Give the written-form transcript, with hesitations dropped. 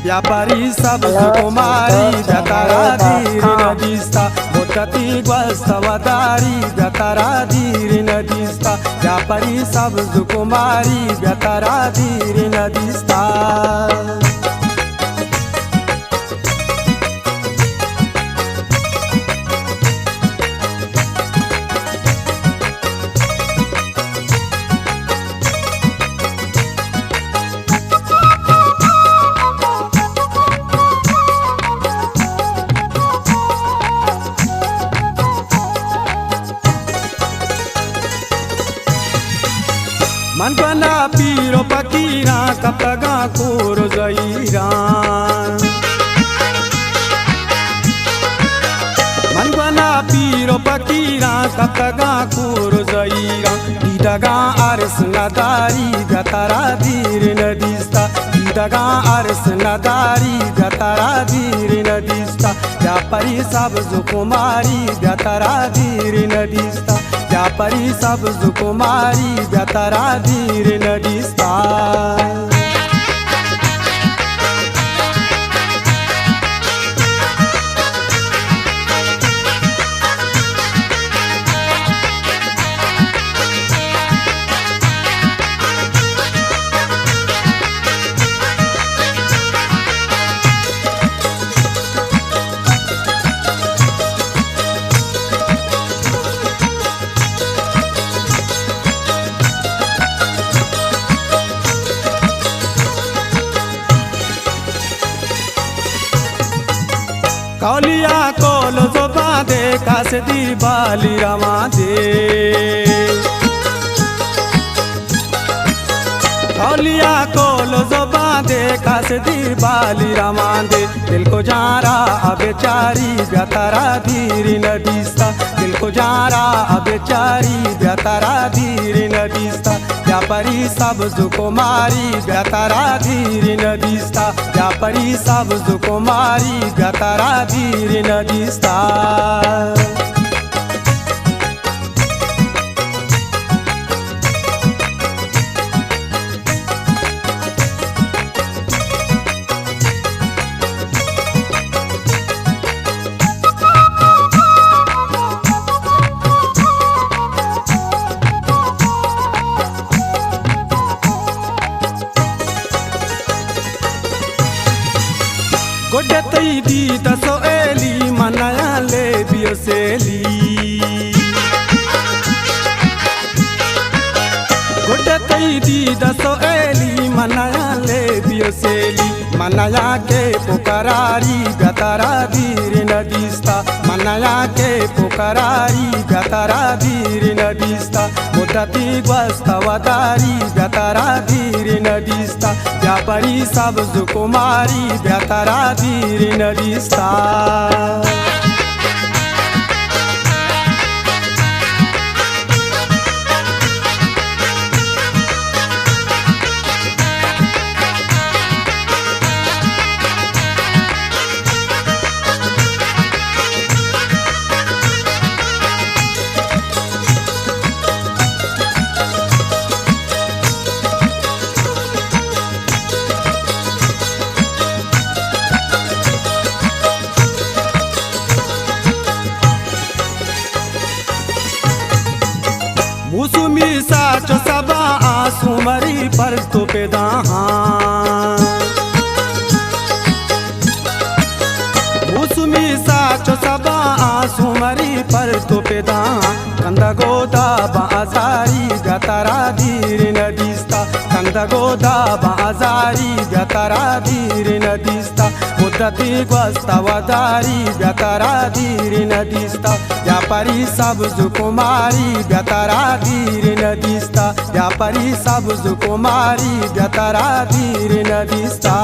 व्यापारी सब सुकुमारी व्यातारा धीर नदीस्ता मोठती ग्वस्तवदारी व्यातारा धीर नदीस्ता व्यापारी सब सुकुमारी व्यातारा धीर नदीस्ता मन बना पीरो पकीरा कपगा कोर जईरा मन बना पीरो पकीरा कपगा कोर जईरा दीदगा अरस नदारी गतारा धीर नदीस्ता दीदगा अरस नदारी गतारा धीर नदीस्ता व्यापारी सब सुकुमारी गतारा धीर नदीस्ता व्यापारी सब सुकुमारी व्यातारा धीर नदीस्ता कौलिया कोल जो बांधे कास दी बाली रमा दे कौलिया कोल जो बांधे कास दी बाली रमा दे दिल को जारा बेचारी व्यातारा धीर नदीस्ता दिल को जारा बेचारी व्यातारा धीर नदीस्ता व्यापारी सब सुकुमारी व्यातारा धीर नदीस्ता व्यापारी सब सुकुमारी व्यातारा धीर नदीस्ता गोडतई दी दसो एली मनाया ले बियो सेली गोडतई दी दसो एली मनाया ले बियो सेली मनाया के पुकारारी व्यातारा धीर नदीस्ता मनाया के पुकारारी व्यातारा धीर नदीस्ता मोठती ग्वस्तवदारी व्यातारा धीर नदीस्ता व्यापारी सब सुकुमारी व्यातारा धीर नदीस्ता मुसुमी साचो सबा आंसू मरी पर तो पेदाहा मुसुमी साचो सबा आंसू मरी पर तो पेदाहा कंदा गोदा बाजारी व्यातारा धीर नदीस्ता कंदा गोदा बाजारी व्यातारा धीर नदीस्ता मुद्दती ग्वस्तवदारी व्यातारा धीर नदीस्ता व्यापारी सब सुकुमारी व्यातारा धीर नदीस्ता व्यापारी सब सुकुमारी व्यातारा धीर नदीस्ता